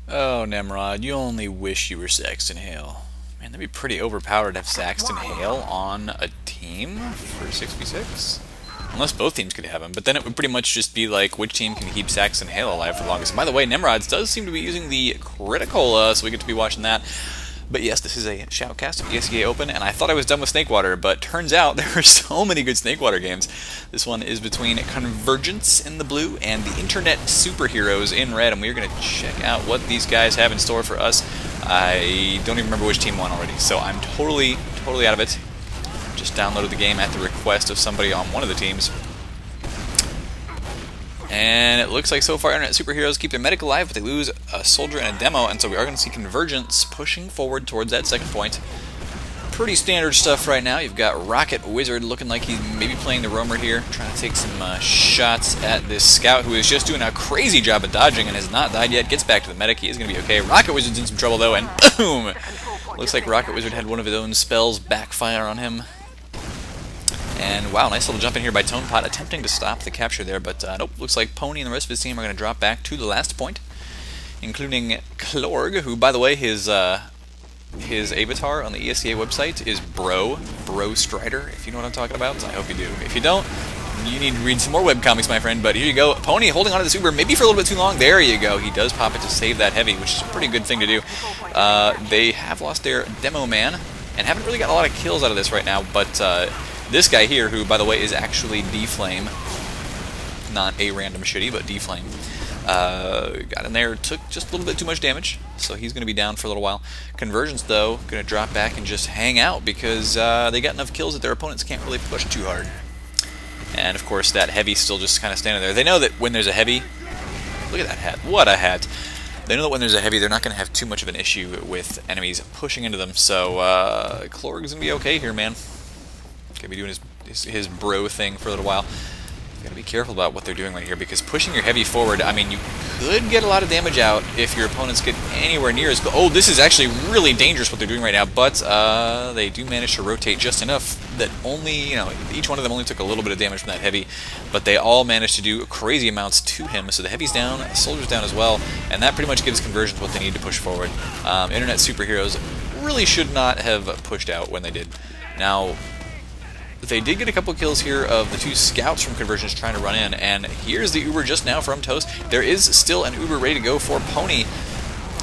Oh, Nemrod, you only wish you were Saxton Hale. Man, that'd be pretty overpowered to have Saxton Hale on a team for 6v6. Unless both teams could have him, but then it would pretty much just be like, which team can keep Saxton Hale alive for the longest. And by the way, Nemrods does seem to be using the critical, so we get to be watching that. But yes, this is a shoutcast of ESEA Open, and I thought I was done with Snakewater, but turns out there are so many good Snakewater games. This one is between Convergence in the blue and the Internet Superheroes in red, and we're going to check out what these guys have in store for us. I don't even remember which team won already, so I'm totally out of it. Just downloaded the game at the request of somebody on one of the teams. And it looks like so far Internet Superheroes keep their medic alive, but they lose a soldier and a demo, and so we are going to see Convergence pushing forward towards that second point. Pretty standard stuff right now. You've got Rocket Wizard looking like he's maybe playing the roamer here, trying to take some shots at this scout who is just doing a crazy job of dodging and has not died yet. Gets back to the medic. He is going to be okay. Rocket Wizard's in some trouble though, and boom! Looks like Rocket Wizard had one of his own spells backfire on him. And wow, nice little jump in here by Tonepot, attempting to stop the capture there, but nope, looks like Pony and the rest of his team are going to drop back to the last point, including Klorg, who, by the way, his avatar on the ESEA website is Bro Strider, if you know what I'm talking about. I hope you do. If you don't, you need to read some more webcomics, my friend, but here you go. Pony holding on to this Uber, maybe for a little bit too long. There you go. He does pop it to save that heavy, which is a pretty good thing to do. They have lost their Demo Man, and haven't really got a lot of kills out of this right now, but this guy here, who, by the way, is actually D-Flame, not a random shitty, but D-Flame, got in there, took just a little bit too much damage, so he's going to be down for a little while. Convergence, though, going to drop back and just hang out because they got enough kills that their opponents can't really push too hard. And, of course, that heavy's still just kind of standing there. They know that when there's a heavy... Look at that hat. What a hat. They know that when there's a heavy, they're not going to have too much of an issue with enemies pushing into them, so Klorg's going to be okay here, man. Gonna be doing his bro thing for a little while. You gotta be careful about what they're doing right here, because pushing your heavy forward, I mean, you could get a lot of damage out if your opponents get anywhere near as... Oh, this is actually really dangerous what they're doing right now, but they do manage to rotate just enough that only, you know, each one of them only took a little bit of damage from that heavy, but they all managed to do crazy amounts to him. So the heavy's down, the soldier's down as well, and that pretty much gives Convergence what they need to push forward. Internet Superheroes really should not have pushed out when they did. Now, they did get a couple kills here of the two scouts from Convergence trying to run in, and here's the Uber just now from Toast. There is still an Uber ready to go for Pony.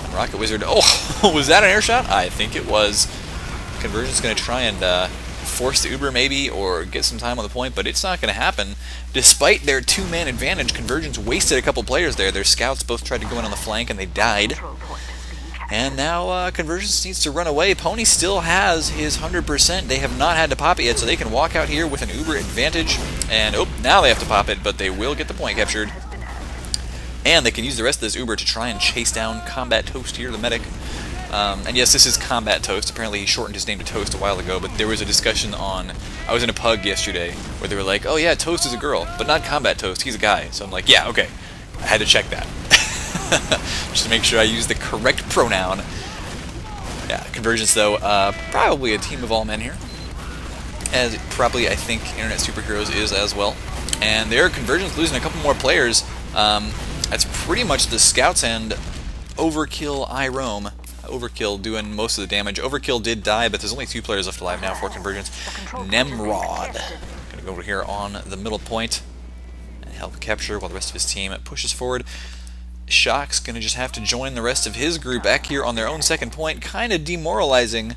And Rocket Wizard, oh, was that an air shot? I think it was. Convergence going to try and force the Uber maybe, or get some time on the point, but it's not going to happen. Despite their two-man advantage, Convergence wasted a couple players there. Their scouts both tried to go in on the flank, and they died. And now Convergence needs to run away. Pony still has his 100%. They have not had to pop it yet, so they can walk out here with an Uber advantage. And, oh, now they have to pop it, but they will get the point captured. And they can use the rest of this Uber to try and chase down Combat Toast here, the medic. And yes, this is Combat Toast. Apparently he shortened his name to Toast a while ago, but there was a discussion on... I was in a pug yesterday where they were like, oh yeah, Toast is a girl, but not Combat Toast, he's a guy. So I'm like, yeah, okay. I had to check that. Just to make sure I use the correct pronoun. Yeah, Convergence, though, probably a team of all men here. As probably, I think, Internet Superheroes is as well. And there, Convergence losing a couple more players. That's pretty much the scouts and Overkill I Roam. Overkill doing most of the damage. Overkill did die, but there's only 2 players left alive now for Convergence. Nemrod gonna go over here on the middle point and help capture while the rest of his team pushes forward. Shock's going to just have to join the rest of his group back here on their own second point, kind of demoralizing.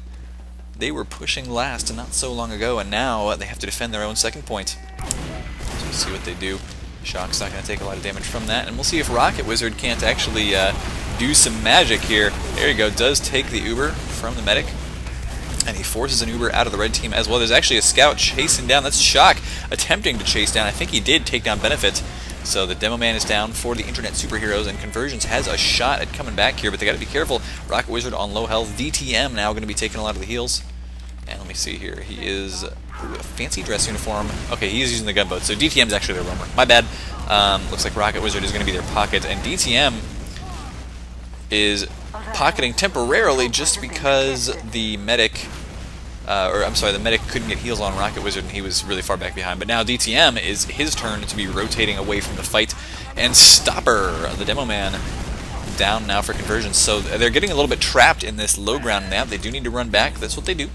They were pushing last not so long ago, and now they have to defend their own second point. So we'll see what they do. Shock's not going to take a lot of damage from that, and we'll see if Rocket Wizard can't actually do some magic here. There you go, does take the Uber from the medic, and he forces an Uber out of the red team as well. There's actually a scout chasing down, that's Shock, attempting to chase down. I think he did take down Benefit. So the Demo Man is down for the Internet Superheroes, and Convergence has a shot at coming back here, but they got to be careful. Rocket Wizard on low health. DTM now going to be taking a lot of the heals. And let me see here. He is a fancy dress uniform. Okay, he is using the gunboat, so DTM is actually their roamer. My bad. Looks like Rocket Wizard is going to be their pocket, and DTM is pocketing temporarily just because the medic... the medic couldn't get heals on Rocket Wizard and he was really far back behind. But now DTM is his turn to be rotating away from the fight. And Stopper, the Demo Man, down now for Convergence, so they're getting a little bit trapped in this low ground map. They do need to run back. That's what they do.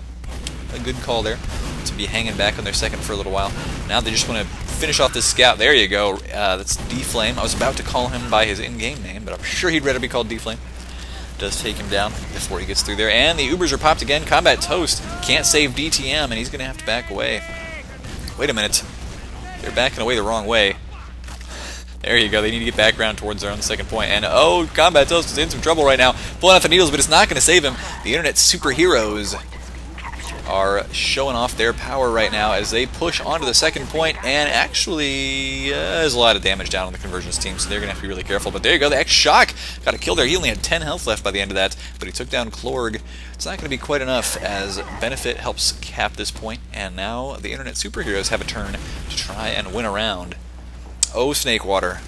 A good call there, to be hanging back on their second for a little while. Now they just want to finish off this scout. There you go. That's D-Flame. I was about to call him by his in-game name, but I'm sure he'd rather be called D-Flame. Does take him down before he gets through there. And the Ubers are popped again. Combat Toast can't save DTM, and he's going to have to back away. Wait a minute. They're backing away the wrong way. There you go. They need to get back around towards their own second point. And, oh, Combat Toast is in some trouble right now. Pulling out the needles, but it's not going to save him. The Internet Superheroes are showing off their power right now as they push onto the second point, and actually there's a lot of damage down on the Convergence team, so they're going to have to be really careful. But there you go, the X-Shock got a kill there. He only had 10 health left by the end of that, but he took down Klorg. It's not going to be quite enough as Benefit helps cap this point, and now the Internet Superheroes have a turn to try and win a round. Oh, Snakewater.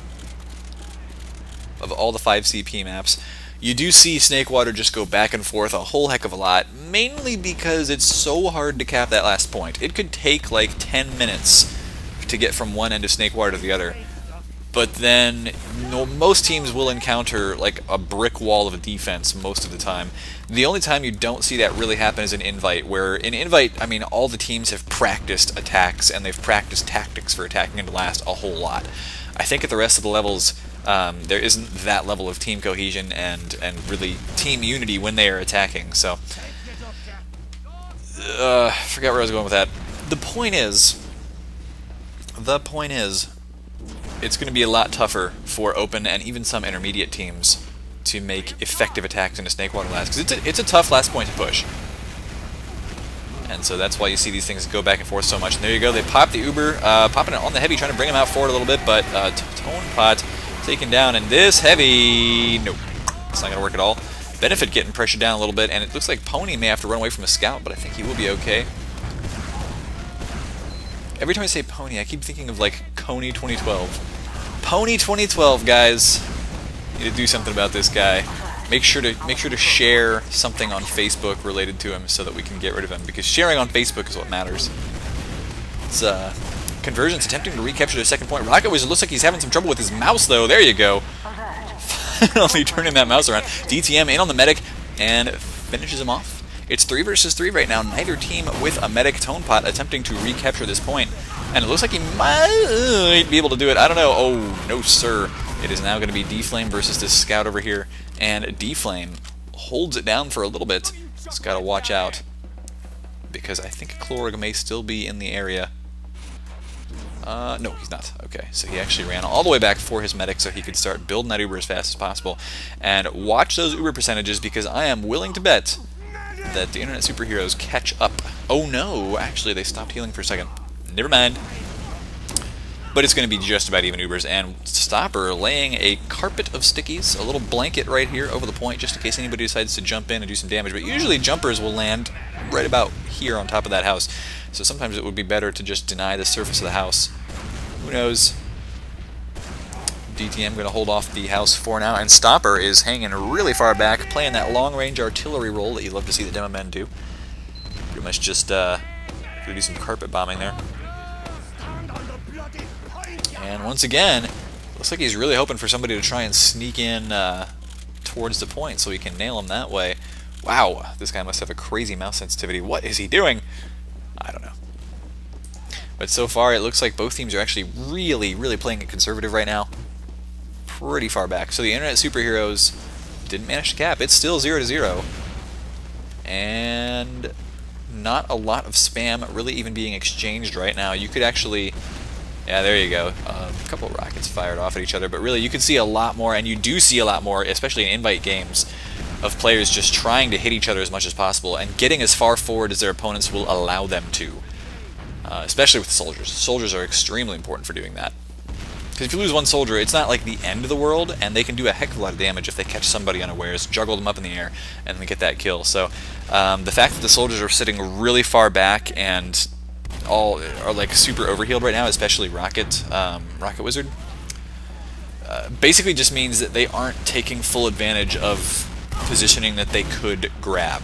Of all the 5 CP maps, you do see Snakewater just go back and forth a whole heck of a lot, mainly because it's so hard to cap that last point. It could take like 10 minutes to get from one end of Snakewater to the other. But then, most teams will encounter like a brick wall of a defense most of the time. The only time you don't see that really happen is in Invite, where in Invite, I mean, all the teams have practiced attacks and they've practiced tactics for attacking into last a whole lot. I think at the rest of the levels, there isn't that level of team cohesion and really team unity when they are attacking. So, forgot where I was going with that. The point is, it's going to be a lot tougher for open and even some intermediate teams to make effective attacks into Snakewater last, because it's a tough last point to push. And so that's why you see these things go back and forth so much. And there you go, they pop the Uber, popping it on the heavy, trying to bring him out forward a little bit, but Tone Pot taken down, and this heavy, nope, it's not going to work at all. Benefit getting pressured down a little bit, and it looks like Pony may have to run away from a scout, but I think he will be okay. Every time I say Pony, I keep thinking of like Coney 2012. Pony 2012, guys. Need to do something about this guy. Make sure to share something on Facebook related to him so that we can get rid of him, because sharing on Facebook is what matters. It's Convergence attempting to recapture their second point. Rocket Wizard looks like he's having some trouble with his mouse, though. There you go. Finally turning that mouse around. DTM in on the medic and finishes him off. It's 3 versus 3 right now. Neither team with a medic. Tone Pot attempting to recapture this point. And it looks like he might be able to do it. I don't know. Oh, no, sir. It is now going to be D-Flame versus this scout over here. And D-Flame holds it down for a little bit. Just got to watch out, because I think Klorg may still be in the area. No, he's not. Okay, so he actually ran all the way back for his medic so he could start building that Uber as fast as possible. And watch those Uber percentages, because I am willing to bet that the Internet Superheroes catch up. Oh no, actually they stopped healing for a second. Never mind. But it's going to be just about even Ubers, and Stopper laying a carpet of stickies, a little blanket right here over the point, just in case anybody decides to jump in and do some damage. But usually jumpers will land right about here on top of that house, so sometimes it would be better to just deny the surface of the house. Who knows? DTM going to hold off the house for now, and Stopper is hanging really far back, playing that long-range artillery role that you love to see the demo men do. Pretty much just going to do some carpet bombing there. And once again, looks like he's really hoping for somebody to try and sneak in towards the point so he can nail him that way. Wow, this guy must have a crazy mouse sensitivity. What is he doing? I don't know. But so far, it looks like both teams are actually really playing it conservative right now. Pretty far back. So the Internet Superheroes didn't manage to cap. It's still 0-0. And not a lot of spam really even being exchanged right now. You could actually... Yeah, there you go. A couple of rockets fired off at each other, but really you can see a lot more, and you do see a lot more, especially in invite games, of players just trying to hit each other as much as possible and getting as far forward as their opponents will allow them to. Especially with soldiers. Soldiers are extremely important for doing that. Because if you lose one soldier, it's not like the end of the world, and they can do a heck of a lot of damage if they catch somebody unawares, juggle them up in the air, and then get that kill. So the fact that the soldiers are sitting really far back and all are like super overhealed right now, especially Rocket Wizard, basically just means that they aren't taking full advantage of positioning that they could grab.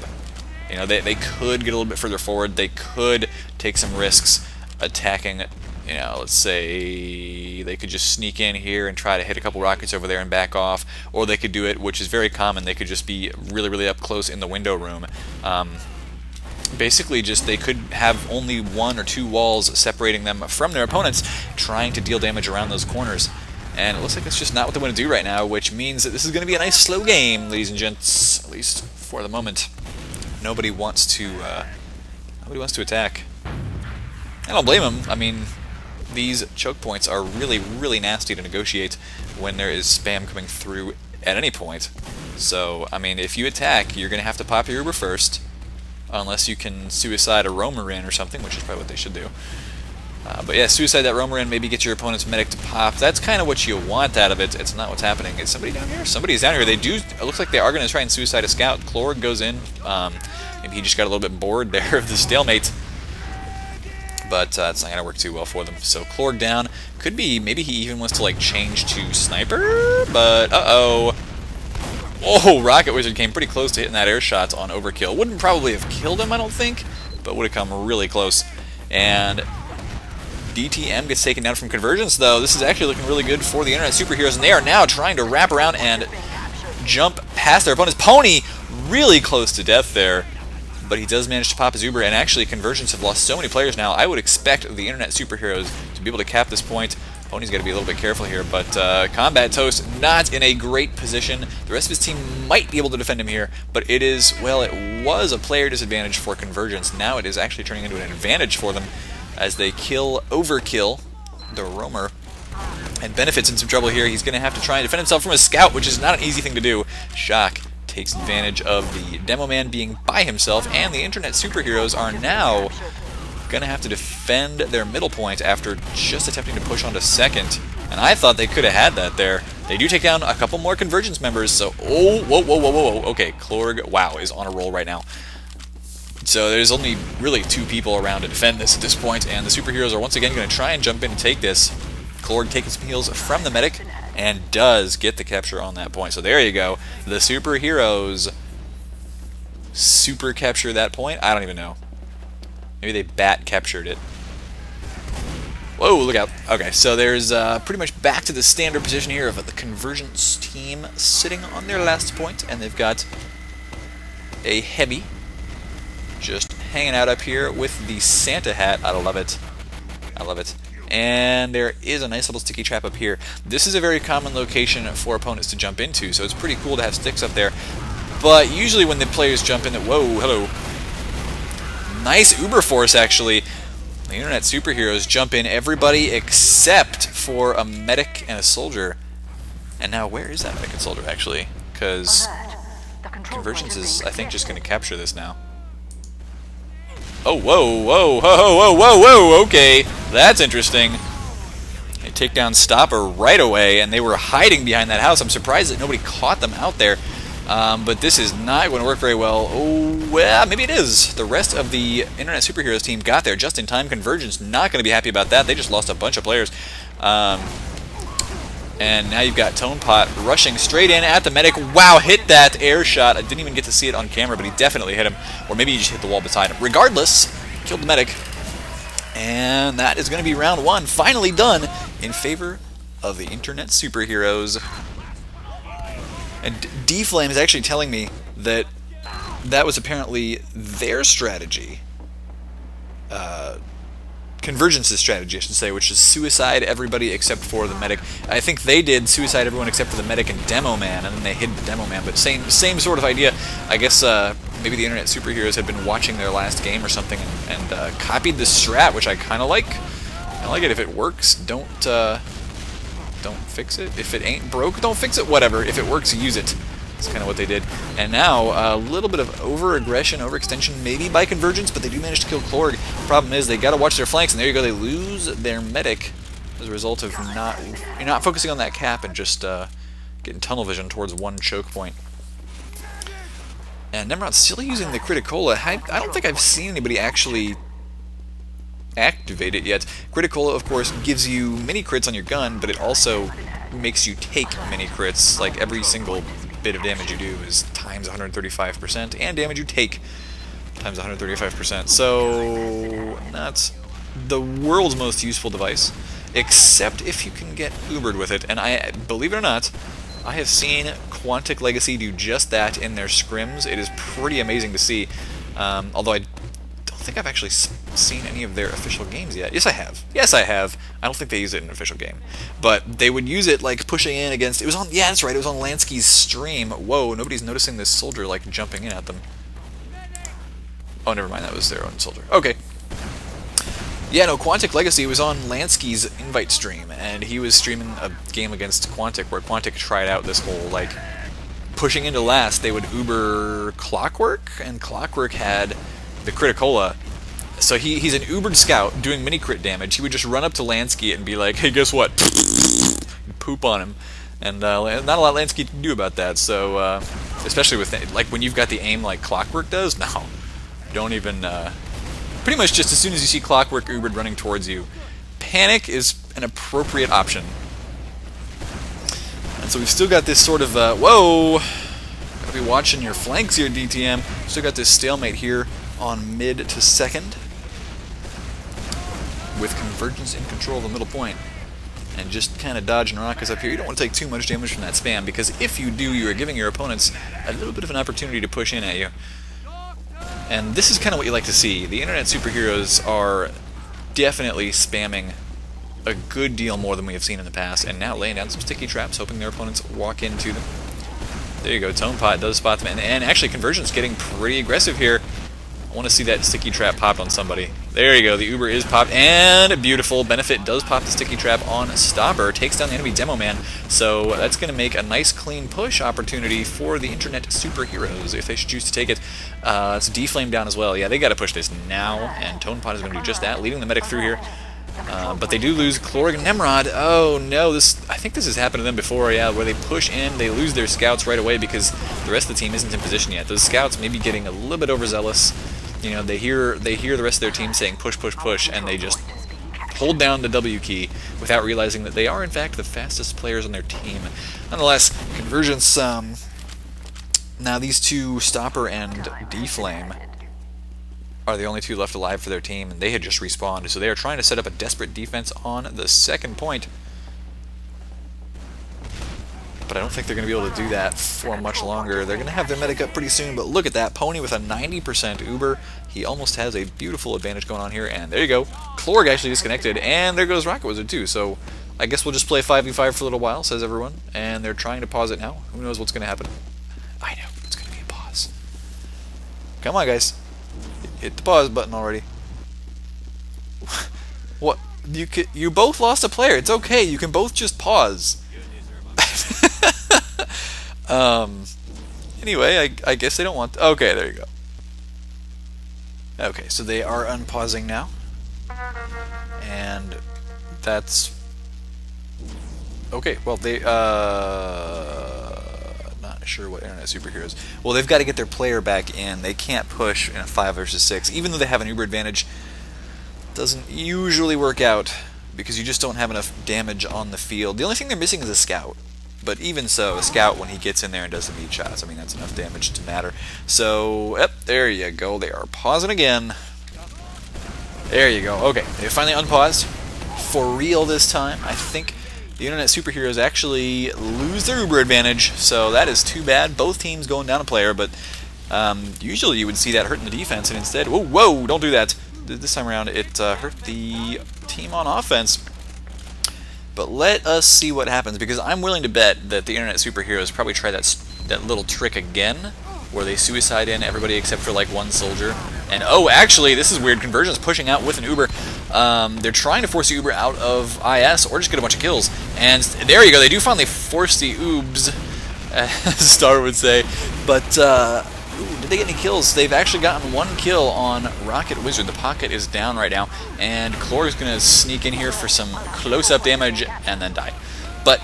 You know, they could get a little bit further forward, they could take some risks attacking, you know, let's say they could just sneak in here and try to hit a couple rockets over there and back off, or they could do it, which is very common, they could just be really, really up close in the window room. Basically, just they could have only 1 or 2 walls separating them from their opponents, trying to deal damage around those corners. And it looks like that's just not what they want to do right now, which means that this is going to be a nice slow game, ladies and gents, at least for the moment. Nobody wants to attack. I don't blame them. I mean, these choke points are really, really nasty to negotiate when there is spam coming through at any point. So, I mean, if you attack, you're going to have to pop your Uber first, unless you can suicide a roamer in or something, which is probably what they should do. But yeah, suicide that roamer in, maybe get your opponent's medic to pop. That's kind of what you want out of it. It's not what's happening. Is somebody down here? Somebody's down here. They do. It looks like they are going to try and suicide a scout. Klorg goes in. Maybe he just got a little bit bored there of the stalemate. But it's not going to work too well for them. So Klorg down. Could be, maybe he even wants to like change to sniper, but uh-oh. Oh, Rocket Wizard came pretty close to hitting that air shot on overkill. Wouldn't probably have killed him, I don't think, but would have come really close. And DTM gets taken down from Convergence, though. This is actually looking really good for the Internet Superheroes, and they are now trying to wrap around and jump past their opponent's Pony. Really close to death there, but he does manage to pop his Uber, and actually Convergence have lost so many players now. I would expect the Internet Superheroes to be able to cap this point. Pony's got to be a little bit careful here, but Combat Toast not in a great position. The rest of his team might be able to defend him here, but it is, well, it was a player disadvantage for Convergence. Now it is actually turning into an advantage for them as they kill Overkill, the roamer, and Benefit's in some trouble here. He's going to have to try and defend himself from a scout, which is not an easy thing to do. Shock takes advantage of the Demo Man being by himself, and the Internet Superheroes are now going to have to defend their middle point after just attempting to push onto second. And I thought they could have had that there. They do take down a couple more Convergence members, so oh, whoa, whoa, whoa, whoa, whoa. Okay, Klorg, wow, is on a roll right now. So there's only really 2 people around to defend this at this point, and the superheroes are once again going to try and jump in and take this. Klorg takes some heals from the medic and does get the capture on that point. So there you go. The superheroes super capture that point. I don't even know. Maybe they bat captured it. Whoa, look out. Okay, so there's pretty much back to the standard position here of the Convergence team sitting on their last point, and they've got a heavy just hanging out up here with the Santa hat. I love it. I love it. And there is a nice little sticky trap up here. This is a very common location for opponents to jump into, so it's pretty cool to have sticks up there. But usually when the players jump in, whoa, hello. Nice Uber Force, actually. The Internet Superheroes jump in everybody except for a medic and a soldier. And now where is that medic and soldier, actually? Because Convergence is, I think, just going to capture this now. Oh, whoa, whoa, whoa, whoa, whoa, whoa, okay. That's interesting. They take down Stopper right away, and they were hiding behind that house. I'm surprised that nobody caught them out there. But this is not going to work very well. Oh, well, maybe it is. The rest of the Internet Superheroes team got there just in time. Convergence not going to be happy about that. They just lost a bunch of players. And now you've got Tonepot rushing straight in at the medic. Wow, hit that air shot. I didn't even get to see it on camera, but he definitely hit him. Or maybe he just hit the wall beside him. Regardless, killed the medic. And that is going to be round 1, finally done in favor of the Internet Superheroes. And D-Flame is actually telling me that that was apparently their strategy. Convergence's strategy, I should say, which is suicide everybody except for the medic. I think they did suicide everyone except for the medic and Demo Man, and then they hid the Demo Man, but same sort of idea. I guess maybe the Internet Superheroes had been watching their last game or something and copied the strat, which I kind of like. I like it. If it works, don't fix it. If it ain't broke, don't fix it. Whatever. If it works, use it. That's kind of what they did. And now, a little bit of over-aggression, overextension, maybe by Convergence, but they do manage to kill Klorg. Problem is, they got to watch their flanks, and there you go, they lose their medic as a result of not focusing on that cap and just getting tunnel vision towards one choke point. And Nemrod's still using the Criticola. I don't think I've seen anybody actually activate it yet. Criticola, of course, gives you mini crits on your gun, but it also makes you take mini crits. Like, every single bit of damage you do is times 135%, and damage you take times 135%. So, not the world's most useful device, except if you can get Ubered with it. And I, believe it or not, I have seen Quantic Legacy do just that in their scrims. It is pretty amazing to see, although I don't think I've actually seen any of their official games yet. Yes, I have. Yes, I have. I don't think they use it in an official game. But they would use it, like, pushing in against... It was on... Yeah, that's right. It was on Lansky's stream. Whoa, nobody's noticing this soldier, like, jumping in at them. Oh, never mind. That was their own soldier. Okay. Yeah, no, Quantic Legacy was on Lansky's invite stream, and he was streaming a game against Quantic, where Quantic tried out this whole, like, pushing into last, they would Uber Clockwork, and Clockwork had the Criticola. So he's an Ubered scout doing mini crit damage. He would just run up to Lansky and be like, hey, guess what? Poop on him. And not a lot Lansky can do about that, so, especially with, like, when you've got the aim like Clockwork does, no. Don't even, pretty much just as soon as you see Clockwork Ubered running towards you, panic is an appropriate option. And so we've still got this sort of, whoa! Gotta be watching your flanks here, DTM. Still got this stalemate here on mid to second, with Convergence in control of the middle point. And just kind of dodging rockets up here. You don't want to take too much damage from that spam, because if you do, you are giving your opponents a little bit of an opportunity to push in at you. And this is kind of what you like to see. The internet superheroes are definitely spamming a good deal more than we have seen in the past, and now laying down some sticky traps, hoping their opponents walk into them. There you go, Tonepot does spot them, and actually Convergence getting pretty aggressive here. I want to see that sticky trap popped on somebody. There you go, the Uber is popped, and beautiful. Benefit does pop the sticky trap on Stopper, takes down the enemy Demo Man, so that's going to make a nice clean push opportunity for the internet superheroes if they should choose to take it. It's D-Flame down as well. Yeah, they got to push this now, and Tonepot is going to do just that, leading the medic through here. But they do lose Chlorg and Nemrod. Oh no, I think this has happened to them before, yeah, where they push in, they lose their scouts right away because the rest of the team isn't in position yet. Those scouts may be getting a little bit overzealous. You know, they hear the rest of their team saying push, push, push, and they just hold down the W key without realizing that they are, in fact, the fastest players on their team. Nonetheless, Convergence, now these two, Stopper and D-Flame, are the only two left alive for their team, and they had just respawned, so they are trying to set up a desperate defense on the second point. But I don't think they're going to be able to do that for much longer. They're going to have their medic up pretty soon, but look at that. Pony with a 90% Uber. He almost has a beautiful advantage going on here, and there you go. Chlorg actually disconnected, and there goes Rocket Wizard too, so I guess we'll just play 5v5 for a little while, says everyone, and they're trying to pause it now. Who knows what's going to happen? I know, it's going to be a pause. Come on, guys. Hit the pause button already. What? You both lost a player. It's okay. You can both just pause. Anyway, I guess they don't want... Okay, there you go. Okay, so they are unpausing now. And that's... Okay, well, they... Not sure what internet superheroes... Well, they've got to get their player back in. They can't push in a 5 versus 6. Even though they have an Uber advantage, doesn't usually work out because you just don't have enough damage on the field. The only thing they're missing is a scout. But even so, a scout, when he gets in there and does some meat shots, I mean, that's enough damage to matter. So, yep, there you go. They are pausing again. There you go. Okay, they finally unpaused. For real this time. I think the internet superheroes actually lose their Uber advantage, so that is too bad. Both teams going down a player, but usually you would see that hurting the defense, and instead, whoa, don't do that. This time around, it hurt the team on offense. But let us see what happens, because I'm willing to bet that the internet superheroes probably try that little trick again, where they suicide in everybody except for like one soldier. And oh, actually, this is weird. Convergence pushing out with an Uber. They're trying to force the Uber out of IS or just get a bunch of kills. And there you go. They do finally force the Oobs, as Star would say. But ooh, did they get any kills? They've actually gotten one kill on Rocket Wizard. The pocket is down right now, and Chlorg is going to sneak in here for some close-up damage and then die. But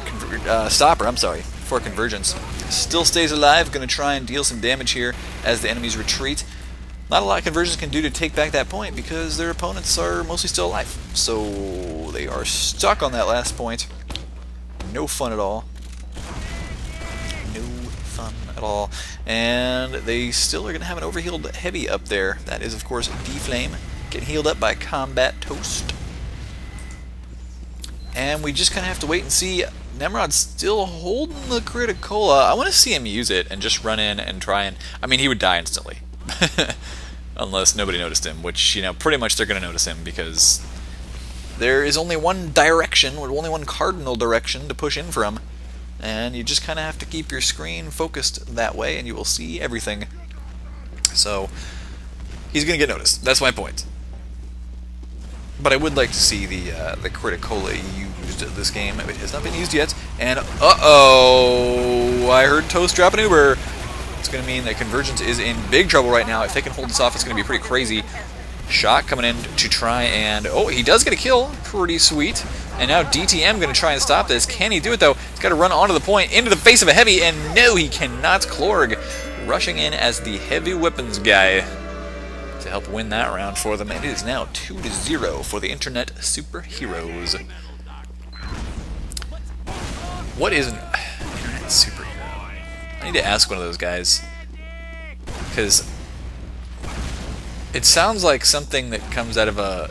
Stopper, I'm sorry, for Convergence, still stays alive. Going to try and deal some damage here as the enemies retreat. Not a lot Convergence can do to take back that point because their opponents are mostly still alive. So they are stuck on that last point. No fun at all. No fun at all. And they still are going to have an overhealed heavy up there. That is, of course, D-Flame Getting healed up by Combat Toast. And we just kind of have to wait and see. Nemrod's still holding the Criticola. I want to see him use it and just run in and try and... I mean, he would die instantly. Unless nobody noticed him, which, you know, pretty much they're going to notice him because there is only one direction, or only one cardinal direction to push in from. And you just kind of have to keep your screen focused that way and you will see everything. So, he's going to get noticed. That's my point. But I would like to see the Criticola used this game. It has not been used yet. And, uh-oh! I heard Toast drop an Uber. It's going to mean that Convergence is in big trouble right now. If they can hold this off, it's going to be pretty crazy. Shot coming in to try and... Oh, he does get a kill. Pretty sweet. And now DTM going to try and stop this. Can he do it, though? He's got to run onto the point, into the face of a heavy, and no, he cannot. Klorg rushing in as the heavy weapons guy to help win that round for them. And it is now 2-0 for the Internet Superheroes. What is an Internet Superhero? I need to ask one of those guys. Because it sounds like something that comes out of a...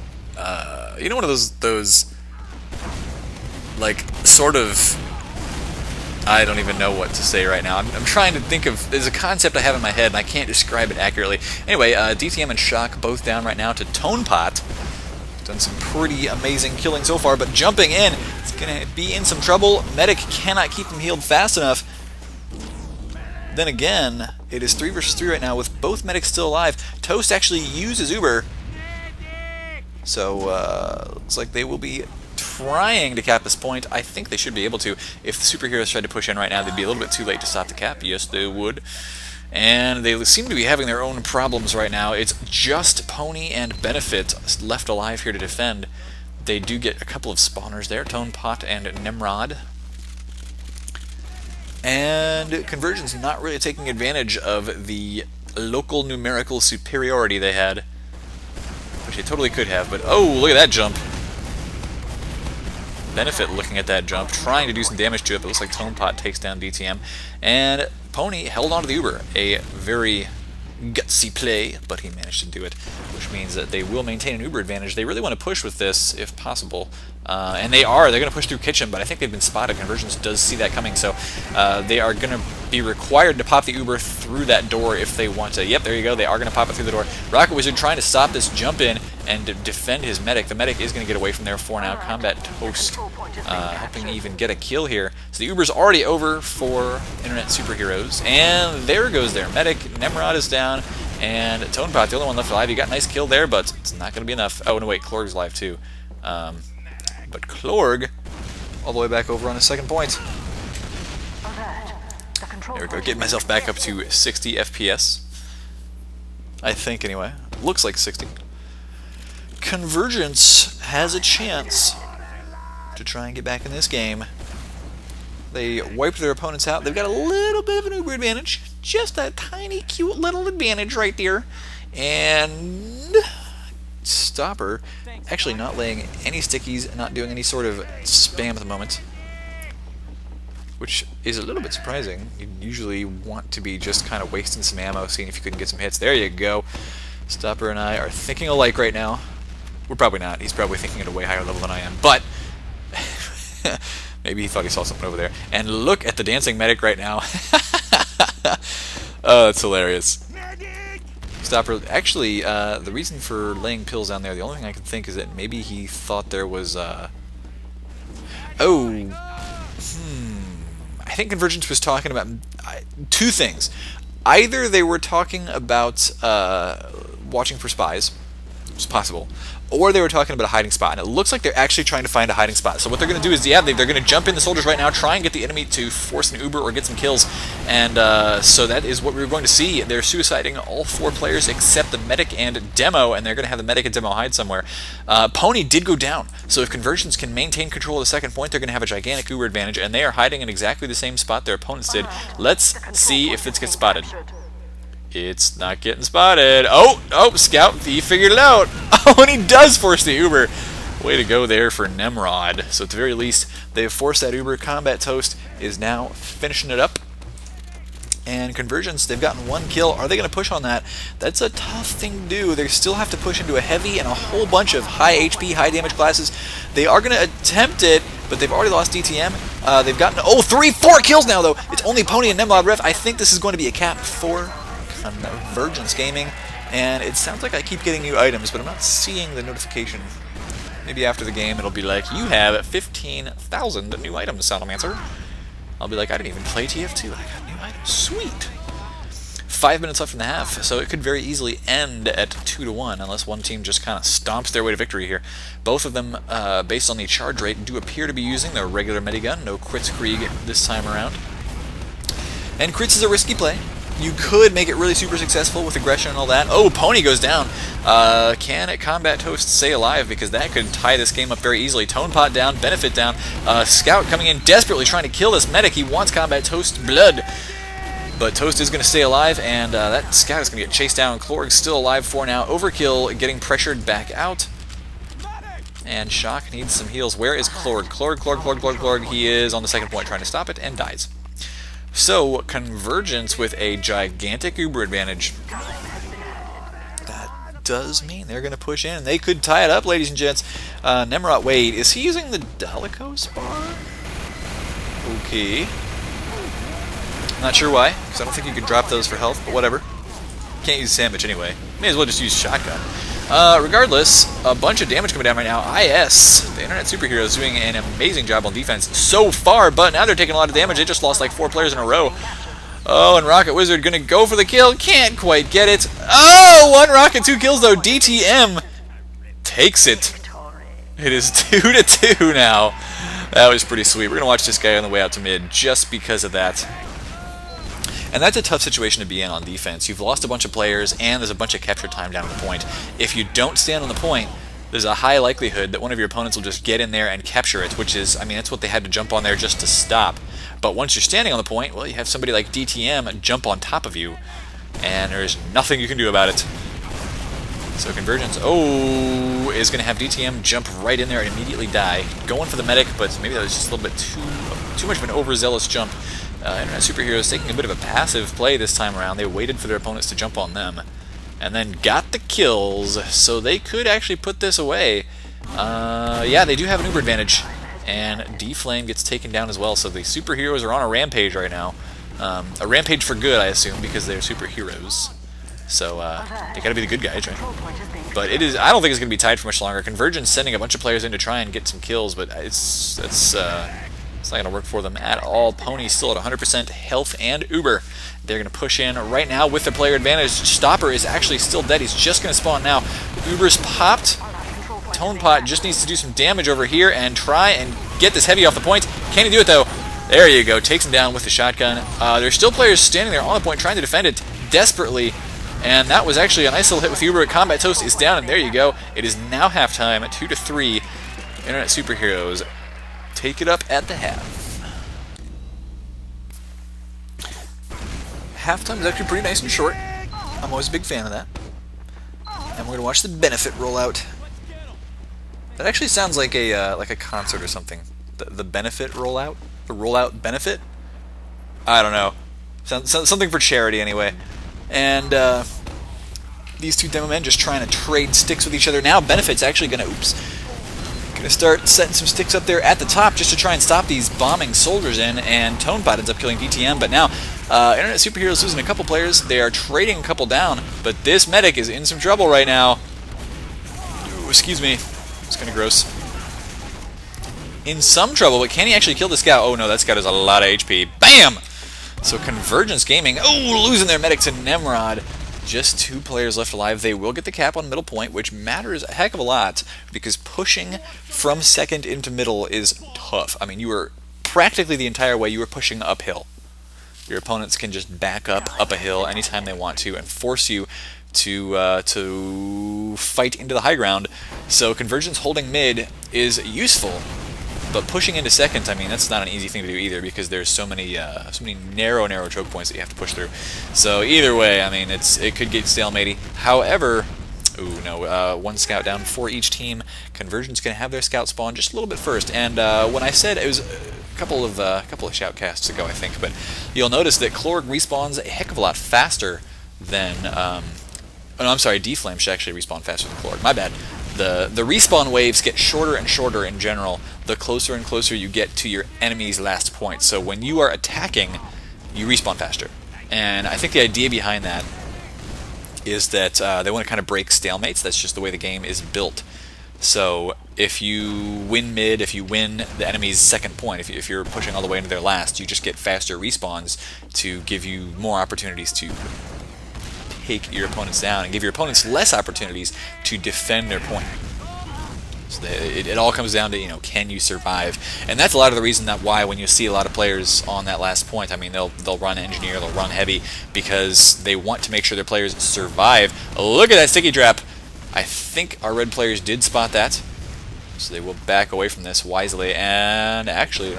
you know, one of those like, sort of... I don't even know what to say right now. I'm trying to think of... There's a concept I have in my head, and I can't describe it accurately. Anyway, DTM and Shock both down right now to Tonepot. Done some pretty amazing killing so far, but jumping in, it's going to be in some trouble. Medic cannot keep him healed fast enough. Then again, it is 3 versus 3 right now with both medics still alive. Toast actually uses Uber. So, looks like they will be trying to cap this point. I think they should be able to. If the superheroes tried to push in right now, they'd be a little bit too late to stop the cap. Yes, they would. And they seem to be having their own problems right now. It's just Pony and Benefit left alive here to defend. They do get a couple of spawners there, Tonepot and Nemrod. And Convergence not really taking advantage of the local numerical superiority they had. Which they totally could have, but oh, look at that jump. Benefit looking at that jump, trying to do some damage to it, but it looks like Tonepot takes down DTM. And Pony held onto the Uber. A very gutsy play, but he managed to do it, which means that they will maintain an Uber advantage. They really want to push with this, if possible. And they are. They're going to push through Kitchen, but I think they've been spotted. Convergence does see that coming, so they are going to be required to pop the Uber through that door if they want to. Yep, there you go. They are going to pop it through the door. Rocket Wizard trying to stop this jump in and defend his medic. The medic is going to get away from there for now. Combat Toast helping even get a kill here. So the Uber's already over for Internet Superheroes. And there goes their medic. Nemrod is down. And Tonepot, the only one left alive. You got a nice kill there, but it's not going to be enough. Oh, no, wait. Klorg's alive, too. But Klorg, all the way back over on his second point. There we go. Getting myself back up to 60 FPS. I think, anyway. Looks like 60. Convergence has a chance to try and get back in this game. They wiped their opponents out. They've got a little bit of an Uber advantage. Just a tiny, cute little advantage right there. And Stopper actually not laying any stickies, not doing any sort of spam at the moment. Which is a little bit surprising. You'd usually want to be just kind of wasting some ammo, seeing if you couldn't get some hits. There you go. Stopper and I are thinking alike right now. We're probably not. He's probably thinking at a way higher level than I am. But maybe he thought he saw something over there. And look at the dancing medic right now. Oh, that's hilarious. Stopper, actually, the reason for laying pills down there, the only thing I can think is that maybe he thought there was, I think Convergence was talking about two things. Either they were talking about watching for spies, it's possible, or they were talking about a hiding spot, and it looks like they're actually trying to find a hiding spot. So what they're going to do is, yeah, they're going to jump in the soldiers right now, try and get the enemy to force an Uber or get some kills, and so that is what we're going to see. They're suiciding all 4 players except the medic and Demo, and they're going to have the medic and Demo hide somewhere. Pony did go down, so if Convergence can maintain control of the second point, they're going to have a gigantic Uber advantage, and they are hiding in exactly the same spot their opponents did. Let's see if this gets spotted. It's not getting spotted. Oh, Scout, he figured it out. Oh, and he does force the Uber. Way to go there for Nemrod. So at the very least, they have forced that Uber. Combat Toast is now finishing it up. And Convergence, they've gotten 1 kill. Are they going to push on that? That's a tough thing to do. They still have to push into a heavy and a whole bunch of high HP, high damage classes. They are going to attempt it, but they've already lost DTM. They've gotten, 4 kills now, though. It's only Pony and Nemlod Ref. I think this is going to be a cap for Convergence Gaming. And it sounds like I keep getting new items, but I'm not seeing the notification. Maybe after the game it'll be like, you have 15,000 new items, Salamancer. I'll be like, I didn't even play TF2. I got new items. Sweet. 5 minutes left in the half, so it could very easily end at 2-1 unless one team just kind of stomps their way to victory here. Both of them, based on the charge rate, do appear to be using their regular medigun. No Crits Krieg this time around. And Crits is a risky play. You could make it really super successful with aggression and all that. Oh, Pony goes down. Can Combat Toast stay alive? Because that could tie this game up very easily. Tone Pot down, Benefit down. Scout coming in desperately trying to kill this medic. He wants Combat Toast blood. But Toast is going to stay alive, and that Scout is going to get chased down. Clorg's still alive for now. Overkill getting pressured back out. And Shock needs some heals. Where is Clorg? Clorg. He is on the second point trying to stop it and dies. So, Convergence with a gigantic Uber advantage. That does mean they're going to push in. They could tie it up, ladies and gents. Nemrot Wade, is he using the Delico Spar? Okay. Not sure why, because I don't think you could drop those for health, but whatever. Can't use Sandwich anyway. May as well just use Shotgun. Regardless, a bunch of damage coming down right now. IS, the Internet Superhero, is doing an amazing job on defense so far, but now they're taking a lot of damage. They just lost like 4 players in a row. Oh, and Rocket Wizard gonna go for the kill. Can't quite get it. Oh, 1 rocket, 2 kills though. DTM takes it. It is 2-2 now. That was pretty sweet. We're gonna watch this guy on the way out to mid just because of that. And that's a tough situation to be in on defense. You've lost a bunch of players, and there's a bunch of capture time down at the point. If you don't stand on the point, there's a high likelihood that one of your opponents will just get in there and capture it, which is, I mean, that's what they had to jump on there just to stop. But once you're standing on the point, well, you have somebody like DTM jump on top of you, and there's nothing you can do about it. So Convergence, is going to have DTM jump right in there and immediately die. Going for the medic, but maybe that was just a little bit too much of an overzealous jump. Internet Superheroes taking a bit of a passive play this time around. They waited for their opponents to jump on them, and then got the kills, so they could actually put this away. Yeah, they do have an Uber advantage, and D-Flame gets taken down as well, so the superheroes are on a rampage right now. A rampage for good, I assume, because they're superheroes. So, they gotta be the good guys, right? But it is, I don't think it's gonna be tied for much longer. Convergence sending a bunch of players in to try and get some kills, but it's not going to work for them at all. Pony's still at 100% health and Uber. They're going to push in right now with the player advantage. Stopper is actually still dead. He's just going to spawn now. Uber's popped. Tone Pot just needs to do some damage over here and try and get this heavy off the point. Can he do it, though? There you go. Takes him down with the shotgun. There's still players standing there on the point trying to defend it desperately. And that was actually a nice little hit with Uber. Combat Toast is down, and there you go. It is now halftime at 2-3. Internet Superheroes take it up at the half. Halftime is actually pretty nice and short. I'm always a big fan of that. And we're going to watch the benefit rollout. That actually sounds like a concert or something. The benefit rollout? The rollout benefit? I don't know. Something for charity anyway. And these two demo men just trying to trade sticks with each other. Now Benefit's actually going to start setting some sticks up there at the top just to try and stop these bombing soldiers in, and Tonepot ends up killing DTM, but now Internet Superheroes losing a couple players. They are trading a couple down, but this medic is in some trouble right now. Ooh, excuse me. It's kind of gross. In some trouble, but can he actually kill the scout? Oh no, that scout has a lot of HP. BAM! So Convergence Gaming, losing their medic to Nemrod. Just 2 players left alive. They will get the cap on middle point, which matters a heck of a lot, because pushing from second into middle is tough. I mean, you were practically the entire way, you were pushing uphill. Your opponents can just back up a hill anytime they want to and force you to fight into the high ground. So Convergence holding mid is useful, but pushing into second, I mean, that's not an easy thing to do either, because there's so many narrow choke points that you have to push through. So either way, I mean, it could get stalematey. However, ooh no, 1 scout down for each team. Convergence gonna have their scout spawn just a little bit first. And when I said it was couple of shoutcasts ago, I think. But you'll notice that Clorg respawns a heck of a lot faster than. Oh, no, I'm sorry. D-Flame should actually respawn faster than Clorg. My bad. The respawn waves get shorter and shorter in general the closer and closer you get to your enemy's last point. So when you are attacking, you respawn faster. And I think the idea behind that is that they want to kind of break stalemates. That's just the way the game is built. So if you win mid, if you win the enemy's second point, if you're pushing all the way into their last, you just get faster respawns to give you more opportunities to take your opponents down and give your opponents less opportunities to defend their point. So it all comes down to, you know, can you survive? And that's a lot of the reason that why when you see a lot of players on that last point, I mean, they'll run engineer, they'll run heavy, because they want to make sure their players survive. Look at that sticky trap. I think our red players did spot that, so they will back away from this wisely, and actually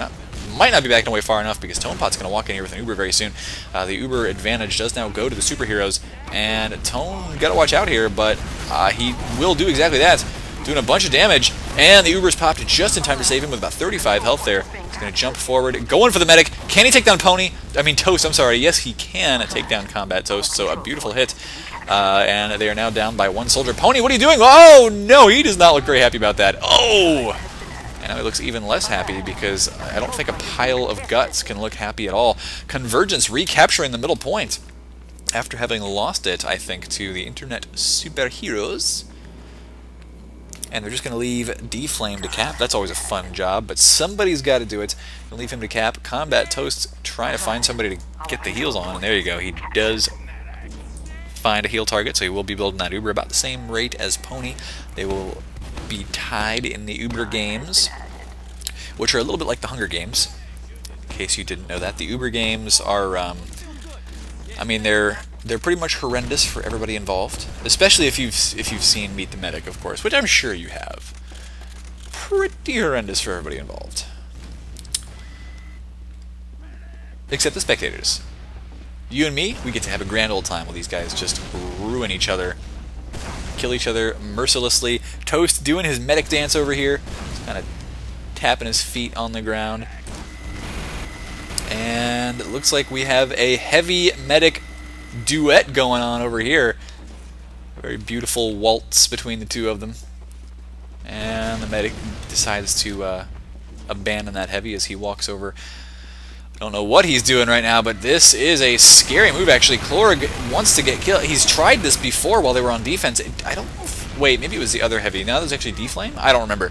might not be backing away far enough because Tonepot's going to walk in here with an Uber very soon. The Uber advantage does now go to the superheroes, and Tone got to watch out here, but he will do exactly that, doing a bunch of damage, and the Uber's popped just in time to save him with about 35 health there. He's going to jump forward, going for the medic. Can he take down Toast, I'm sorry. Yes, he can take down Combat Toast, so a beautiful hit. And they are now down by one soldier. Pony, what are you doing? Oh, no, he does not look very happy about that. Oh! And now he looks even less happy because I don't think a pile of guts can look happy at all. Convergence recapturing the middle point after having lost it, I think, to the internet superheroes. And they're just going to leave D-Flame to cap. That's always a fun job, but somebody's got to do it. They'll leave him to cap. Combat Toast trying to find somebody to get the heals on, and there you go. He does find a heal target, so he will be building that Uber about the same rate as Pony. They will be tied in the Uber games, which are a little bit like the Hunger Games, in case you didn't know that. The Uber games are, I mean, they're pretty much horrendous for everybody involved, especially if you've seen Meet the Medic, of course, which I'm sure you have. Pretty horrendous for everybody involved, except the spectators. You and me, we get to have a grand old time while these guys just ruin each other, kill each other mercilessly. Toast doing his medic dance over here, kind of tapping his feet on the ground. And it looks like we have a heavy medic duet going on over here. A very beautiful waltz between the two of them. And the medic decides to abandon that heavy as he walks over. I don't know what he's doing right now, but this is a scary move, actually. Clorg wants to get killed. He's tried this before while they were on defense. I don't... Wait, maybe it was the other heavy. Now there's actually D-Flame? I don't remember.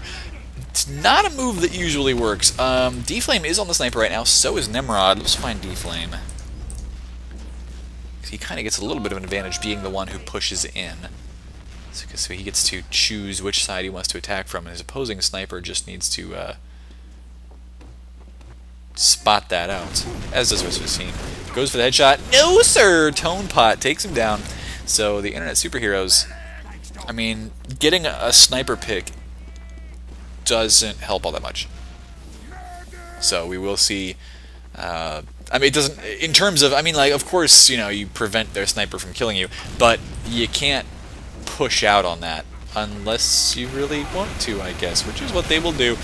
It's not a move that usually works. D-Flame is on the sniper right now. So is Nemrod. Let's find D-Flame. He kind of gets a little bit of an advantage being the one who pushes in. So he gets to choose which side he wants to attack from, and his opposing sniper just needs to... spot that out, as does what's seen. Goes for the headshot. No, sir! Tonepot takes him down. So the internet superheroes, I mean, getting a sniper pick doesn't help all that much. So we will see. I mean, it doesn't. In terms of, I mean, like, of course, you know, you prevent their sniper from killing you, but you can't push out on that unless you really want to, I guess, which is what they will do.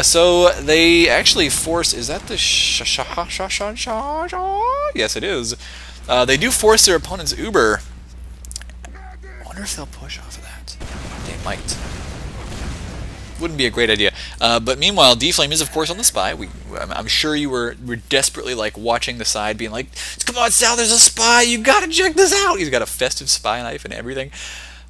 So they actually force... Is that the Yes, it is. They do force their opponent's Uber. I wonder if they'll push off of that. They might. Wouldn't be a great idea. But meanwhile, D-Flame is, of course, on the spy. I'm sure you were desperately, like, watching the side, being like, come on, Sal, there's a spy! You gotta check this out! He's got a festive spy knife and everything.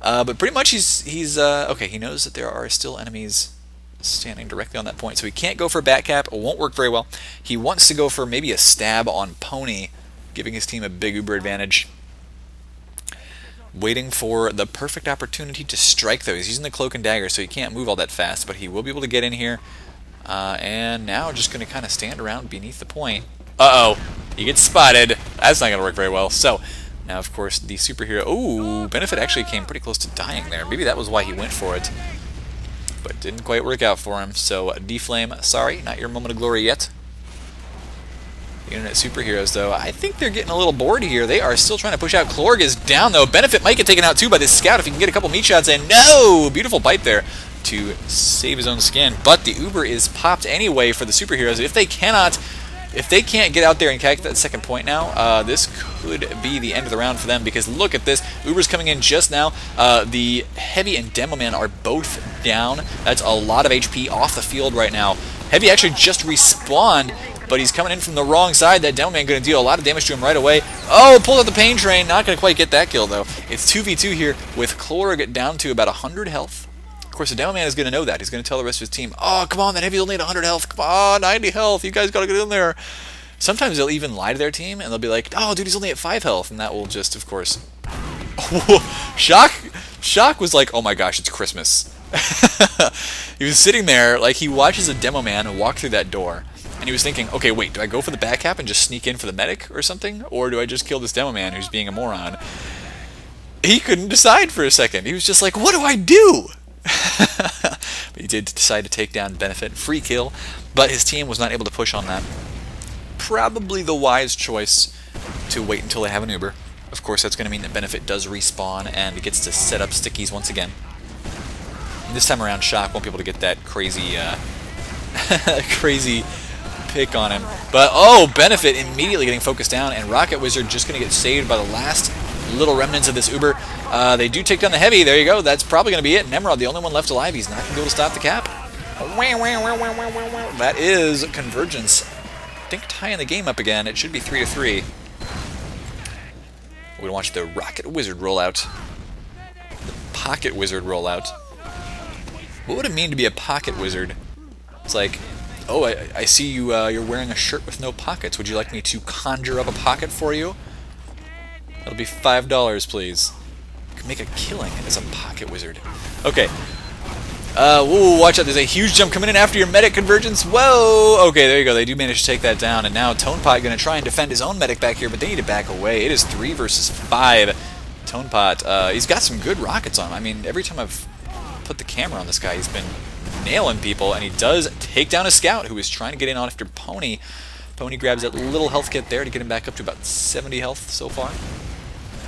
But pretty much he's okay, he knows that there are still enemies standing directly on that point, so he can't go for bat cap. It won't work very well. He wants to go for maybe a stab on Pony, giving his team a big Uber advantage. Waiting for the perfect opportunity to strike, though. He's using the cloak and dagger, so he can't move all that fast, but he will be able to get in here. And now just going to kind of stand around beneath the point. Uh-oh. He gets spotted. That's not going to work very well. So, now, of course, the superhero... Ooh, Benefit actually came pretty close to dying there. Maybe that was why he went for it. But it didn't quite work out for him. So, D-Flame, sorry, not your moment of glory yet. The internet superheroes, though, I think they're getting a little bored here. They are still trying to push out. Clorg is down, though. Benefit might get taken out, too, by this scout if he can get a couple meat shots in. No! Beautiful pipe there. to save his own skin. But the Uber is popped anyway for the superheroes. If they can't get out there and catch that second point now, this could be the end of the round for them, because look at this. Uber's coming in just now. The Heavy and Demo Man are both down. That's a lot of HP off the field right now. Heavy actually just respawned, but he's coming in from the wrong side. That Demo Man going to deal a lot of damage to him right away. Oh, pulled out the Pain Train. Not going to quite get that kill, though. It's 2v2 here with Clorg down to about 100 health. Of course, the Demo Man is going to know that. He's going to tell the rest of his team, oh, come on, that Heavy only at 100 health. Come on, 90 health. You guys got to get in there. Sometimes they'll even lie to their team, and they'll be like, oh, dude, he's only at 5 health. And that will just, of course... Shock was like, oh my gosh, it's Christmas. He was sitting there, like, he watches a Demo Man walk through that door, and he was thinking, okay, wait, do I go for the back cap and just sneak in for the medic or something? Or do I just kill this Demo Man who's being a moron? He couldn't decide for a second. He was just like, what do I do? But he did decide to take down Benefit. Free kill, but his team was not able to push on that. Probably the wise choice to wait until they have an Uber. Of course, that's going to mean that Benefit does respawn and gets to set up stickies once again. This time around, Shock won't be able to get that crazy, crazy pick on him. But, oh, Benefit immediately getting focused down, and Rocket Wizard just going to get saved by the last little remnants of this Uber. They do take down the Heavy. There you go. That's probably going to be it. Nemrod, the only one left alive. He's not going to be able to stop the cap. That is Convergence. I think tying the game up again. It should be 3-3. We're going to watch the Rocket Wizard rollout. The Pocket Wizard rollout. What would it mean to be a Pocket Wizard? It's like, oh, I see you, you're wearing a shirt with no pockets. Would you like me to conjure up a pocket for you? That'll be $5, please. You can make a killing as a Pocket Wizard. Okay. Whoa, watch out. There's a huge jump coming in after your medic, Convergence. Whoa! Okay, there you go. They do manage to take that down. And now Tonepot going to try and defend his own medic back here, but they need to back away. It is 3 versus 5. Tonepot, he's got some good rockets on him. I mean, every time I've put the camera on this guy, he's been nailing people, and he does take down a scout who is trying to get in on after Pony. Pony grabs that little health kit there to get him back up to about 70 health so far.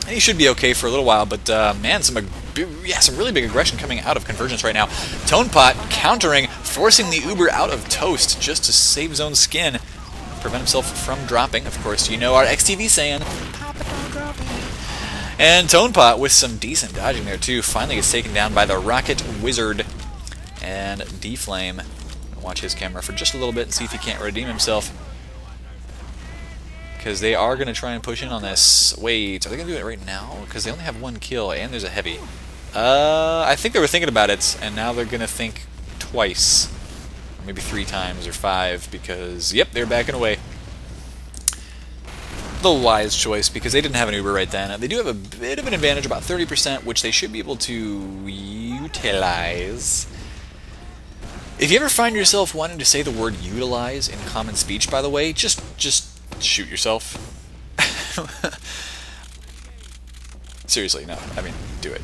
And he should be okay for a little while, but man, some really big aggression coming out of Convergence right now. Tonepot countering, forcing the Uber out of Toast just to save his own skin, prevent himself from dropping. Of course, you know our XTV saying, pop it, don't drop it. And Tonepot with some decent dodging there too, finally gets taken down by the Rocket Wizard. And D-Flame, watch his camera for just a little bit and see if he can't redeem himself. Because they are going to try and push in on this. Wait, are they going to do it right now? Because they only have 1 kill, and there's a Heavy. I think they were thinking about it, and now they're going to think twice. Or maybe 3 times, or 5, because, yep, they're backing away. The wise choice, because they didn't have an Uber right then. They do have a bit of an advantage, about 30%, which they should be able to utilize. If you ever find yourself wanting to say the word utilize in common speech, by the way, just shoot yourself. Seriously, no. I mean, do it.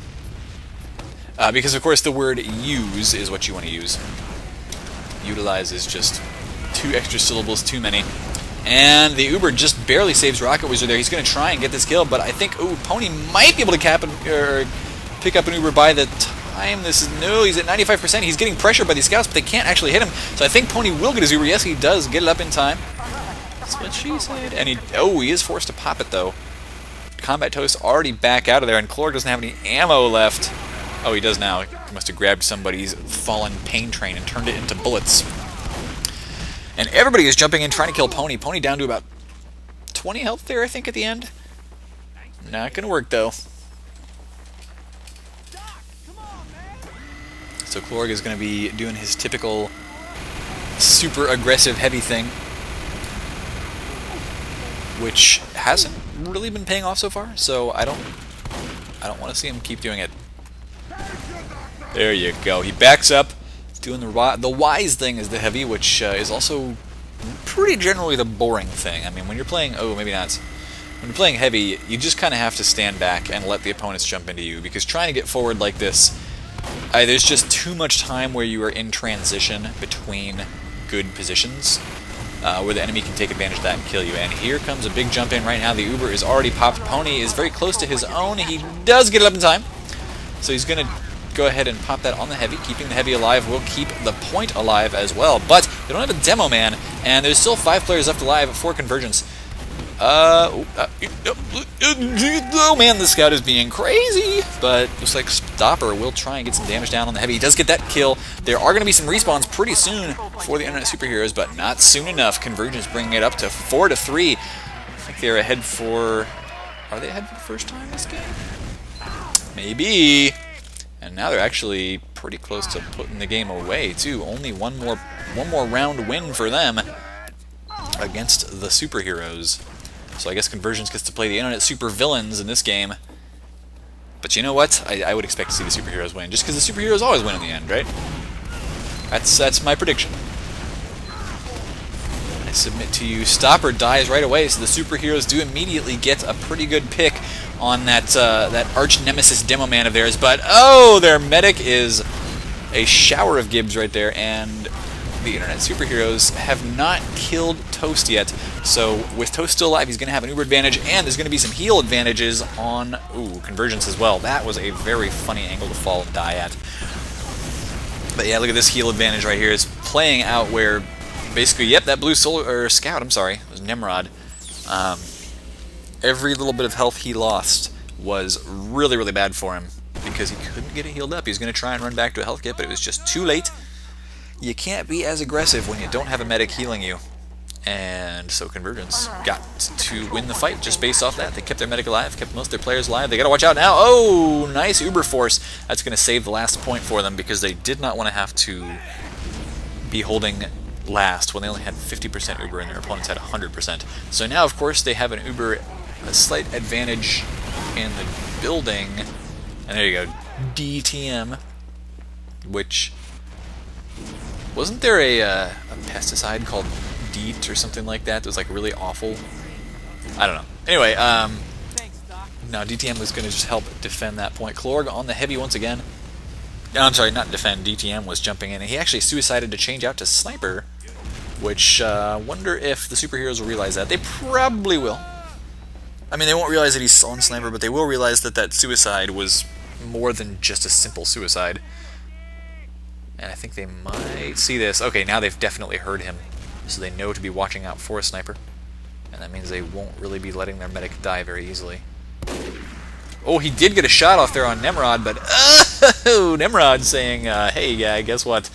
Because, of course, the word use is what you want to use. Utilize is just 2 extra syllables too many. And the Uber just barely saves Rocket Wizard there. He's going to try and get this kill, but I think, ooh, Pony might be able to pick up an Uber by the time this is... No, he's at 95%. He's getting pressured by these scouts, but they can't actually hit him. So I think Pony will get his Uber. Yes, he does get it up in time. That's what she said. And he is forced to pop it, though. Combat Toast already back out of there, and Clorg doesn't have any ammo left. Oh, he does now. He must have grabbed somebody's fallen Pain Train and turned it into bullets. And everybody is jumping in trying to kill Pony. Pony down to about 20 health there, I think, at the end. Not going to work, though. So Clorg is going to be doing his typical super aggressive heavy thing, which hasn't really been paying off so far, so I don't want to see him keep doing it. There you go. He backs up, doing the wise thing is the heavy, which is also pretty generally the boring thing. I mean, when you're playing, oh, maybe not. When you're playing heavy, you just kind of have to stand back and let the opponents jump into you, because trying to get forward like this, there's just too much time where you are in transition between good positions, where the enemy can take advantage of that and kill you. And here comes a big jump in right now. The Uber is already popped. Pony is very close to his own. He does get it up in time, so he's going to go ahead and pop that on the heavy. Keeping the heavy alive will keep the point alive as well. But they don't have a demo man, and there's still 5 players left alive for Convergence. Oh man, the scout is being crazy, but looks like Stopper will try and get some damage down on the heavy. He does get that kill. There are going to be some respawns pretty soon for the Internet Superheroes, but not soon enough. Convergence bringing it up to 4-3. I think they're ahead for... Are they ahead for the first time this game? Maybe. And now they're actually pretty close to putting the game away too. Only one more round win for them against the Superheroes. So I guess Convergence gets to play the Internet Super Villains in this game. But you know what? I would expect to see the Superheroes win, just because the Superheroes always win in the end, right? That's my prediction. I submit to you, Stopper dies right away, so the Superheroes do immediately get a pretty good pick on that arch nemesis demo man of theirs. But oh, their medic is a shower of gibs right there, and the Internet Superheroes have not killed Toast yet. So with Toast still alive, he's going to have an uber advantage, and there's going to be some heal advantages on Convergence as well. That was a very funny angle to fall and die at. But yeah, look at this heal advantage right here. It's playing out where basically, yep, that blue scout, I'm sorry, it was Nimrod. Every little bit of health he lost was really, really bad for him because he couldn't get it healed up. He was going to try and run back to a health kit, but it was just too late. You can't be as aggressive when you don't have a medic healing you. And so Convergence got to win the fight just based off that. They kept their medic alive, kept most of their players alive. They got to watch out now. Oh, nice Uber Force. That's going to save the last point for them because they did not want to have to be holding last when they only had 50% Uber and their opponents had 100%. So now, of course, they have an Uber, a slight advantage in the building. And there you go, DTM, which... Wasn't there a pesticide called DEET or something like that was like really awful? I don't know. Anyway, no, DTM was going to just help defend that point. Klorg on the heavy once again. No, I'm sorry, not defend. DTM was jumping in, and he actually suicided to change out to Sniper, which wonder if the Superheroes will realize that. They probably will. I mean, they won't realize that he's on Sniper, but they will realize that that suicide was more than just a simple suicide. And I think they might see this. Okay, now they've definitely heard him, so they know to be watching out for a Sniper. And that means they won't really be letting their medic die very easily. Oh, he did get a shot off there on Nimrod, but oh, Nimrod saying, hey, yeah, guess what?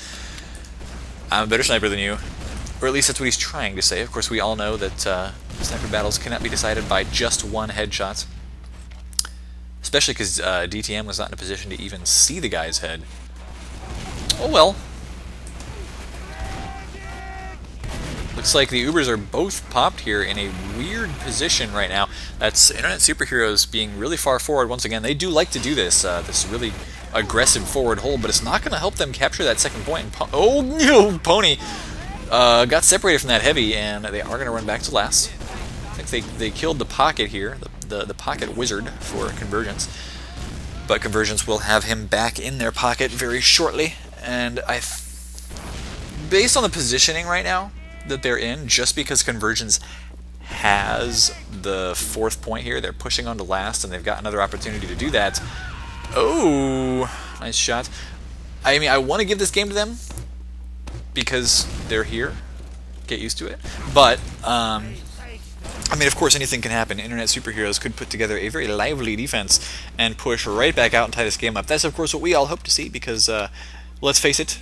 I'm a better sniper than you. Or at least that's what he's trying to say. Of course, we all know that sniper battles cannot be decided by just one headshot. Especially because DTM was not in a position to even see the guy's head. Oh well. Looks like the Ubers are both popped here in a weird position right now. That's Internet Superheroes being really far forward once again. They do like to do this, this really aggressive forward hold, but it's not going to help them capture that second point. Oh, no, Pony got separated from that heavy, and they are going to run back to last. I think they killed the pocket here, the pocket wizard for Convergence. But Convergence will have him back in their pocket very shortly. And based on the positioning right now that they're in, just because Convergence has the fourth point here, they're pushing on to last, and they've got another opportunity to do that. Oh, nice shot. I mean, I want to give this game to them because they're here. Get used to it. But, I mean, of course, anything can happen. Internet Superheroes could put together a very lively defense and push right back out and tie this game up. That's, of course, what we all hope to see because, let's face it,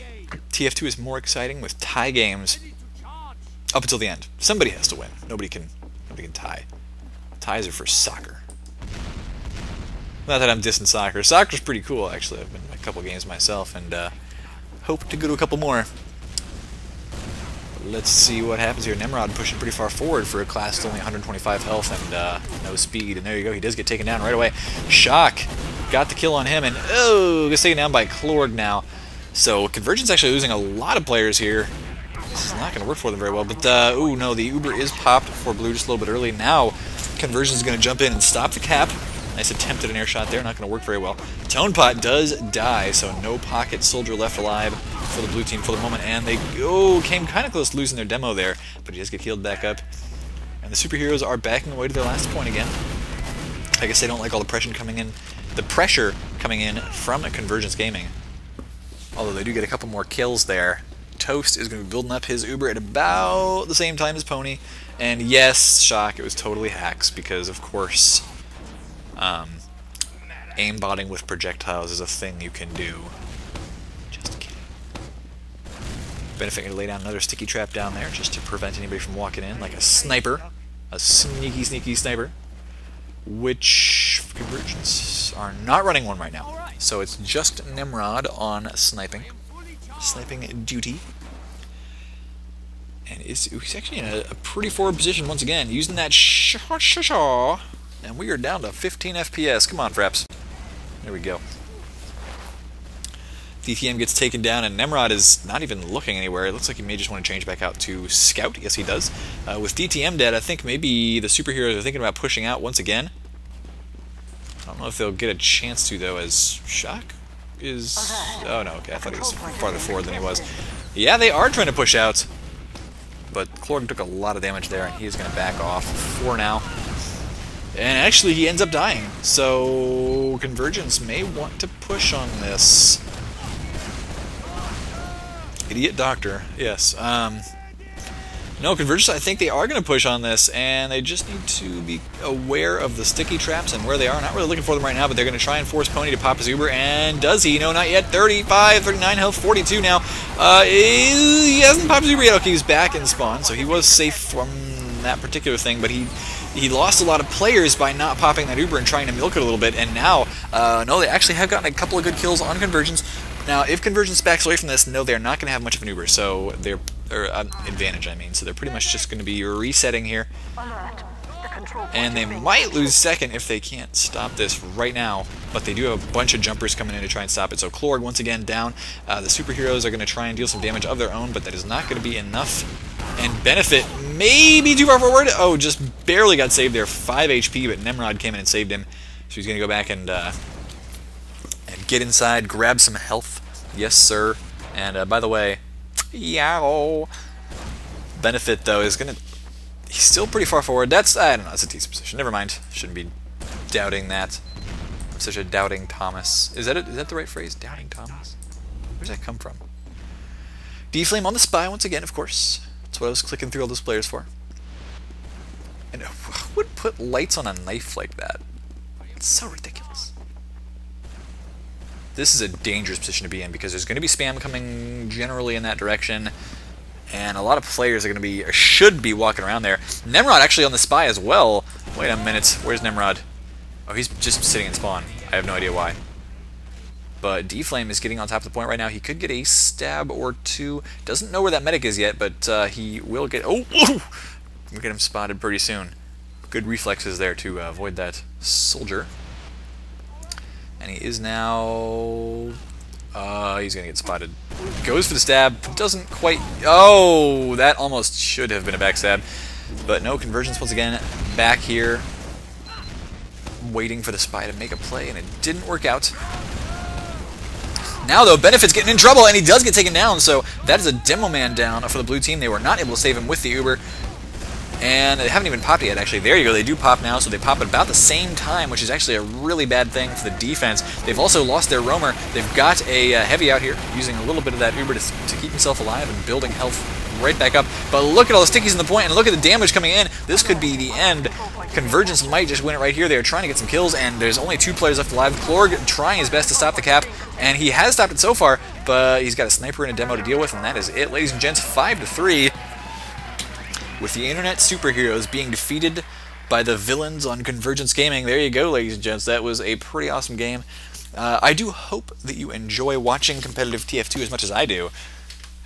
TF2 is more exciting with tie games up until the end. Somebody has to win. Nobody can tie. Ties are for soccer. Not that I'm dissing soccer. Soccer's pretty cool, actually. I've been in a couple games myself and hope to go to a couple more. Let's see what happens here. Nimrod pushing pretty far forward for a class with only 125 health and no speed. And there you go. He does get taken down right away. Shock got the kill on him, and oh, gets taken down by Klorg now. So Convergence actually losing a lot of players here. This is not going to work for them very well. But oh no, the Uber is popped for blue just a little bit early. Now Convergence is going to jump in and stop the cap. Nice attempt at an air shot there. Not going to work very well. Tonepot does die, so no pocket soldier left alive for the blue team for the moment. And they came kind of close to losing their demo there, but he does get healed back up. And the Superheroes are backing away to their last point again. I guess they don't like all the pressure coming in. The pressure coming in from Convergence Gaming. Although they do get a couple more kills there. Toast is going to be building up his Uber at about the same time as Pony. And yes, Shock, it was totally hacks because, of course, aimbotting with projectiles is a thing you can do. Just kidding. Benefit to lay down another sticky trap down there just to prevent anybody from walking in like a sniper. A sneaky, sneaky sniper. Which Convergence are not running one right now. So it's just Nimrod on sniping. Sniping duty. And he's actually in a pretty forward position once again, using that shaw. And we are down to 15 FPS. Come on, Fraps. There we go. DTM gets taken down, and Nimrod is not even looking anywhere. It looks like he may just want to change back out to Scout. Yes, he does. With DTM dead, I think maybe the superheroes are thinking about pushing out once again. I don't know if they'll get a chance to, though, as Shock is... Oh, no, okay, I thought he was farther forward than he was. Yeah, they are trying to push out. But Clorg took a lot of damage there, and he is going to back off for now. And actually, he ends up dying. So, Convergence may want to push on this. Idiot Doctor, yes. No, Convergence, I think they are going to push on this, and they just need to be aware of the sticky traps and where they are. Not really looking for them right now, but they're going to try and force Pony to pop his Uber, and does he? No, not yet. 35, 39 health, 42 now. He hasn't popped his Uber yet. Okay, he's back in spawn, so he was safe from that particular thing, but he lost a lot of players by not popping that Uber and trying to milk it a little bit, and now, no, they actually have gotten a couple of good kills on Convergence. Now, if Convergence backs away from this, no, they're not going to have much of an Uber, so they're... or advantage, I mean, so they're pretty much just going to be resetting here. And they might lose second if they can't stop this right now, but they do have a bunch of jumpers coming in to try and stop it. So Clorg, once again, down. The superheroes are going to try and deal some damage of their own, but that is not going to be enough. And Benefit maybe too far forward. Oh, just barely got saved there. 5 HP, but Nimrod came in and saved him. So he's going to go back and get inside, grab some health. Yes, sir. And by the way, yow. Benefit, though, is going to... He's still pretty far forward. That's... I don't know. That's a decent position. Never mind. Shouldn't be doubting that. I'm such a doubting Thomas. Is that the right phrase? Doubting Thomas? Where's that come from? D-Flame on the spy once again, of course. That's what I was clicking through all those players for. And who would put lights on a knife like that? It's so ridiculous. This is a dangerous position to be in because there's going to be spam coming generally in that direction, and a lot of players are going to be, or should be, walking around there. Nimrod actually on the spy as well. Wait a minute, where's Nimrod? Oh, he's just sitting in spawn. I have no idea why. But D-Flame is getting on top of the point right now. He could get a stab or two. Doesn't know where that medic is yet, but he will get... Oh, we'll get him spotted pretty soon. Good reflexes there to avoid that soldier. And he is now... he's going to get spotted. Goes for the stab. Doesn't quite... Oh, that almost should have been a backstab. But no, Convergence once again back here. Waiting for the spy to make a play, and it didn't work out. Now, though, Benefit's getting in trouble, and he does get taken down. So that is a demo man down for the blue team. They were not able to save him with the Uber. And they haven't even popped yet, actually. There you go, they do pop now, so they pop at about the same time, which is actually a really bad thing for the defense. They've also lost their roamer. They've got a heavy out here, using a little bit of that Uber to keep himself alive and building health right back up. But look at all the stickies in the point, and look at the damage coming in. This could be the end. Convergence might just win it right here. They're trying to get some kills, and there's only 2 players left alive. Clorg trying his best to stop the cap, and he has stopped it so far, but he's got a sniper and a demo to deal with, and that is it, ladies and gents. 5-3. With the internet superheroes being defeated by the villains on Convergence Gaming. There you go, ladies and gents. That was a pretty awesome game. I do hope that you enjoy watching competitive TF2 as much as I do.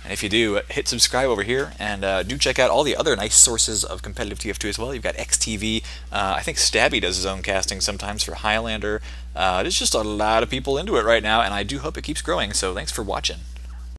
And if you do, hit subscribe over here, and do check out all the other nice sources of competitive TF2 as well. You've got XTV. I think Stabby does his own casting sometimes for Highlander. There's just a lot of people into it right now, and I do hope it keeps growing, so thanks for watching.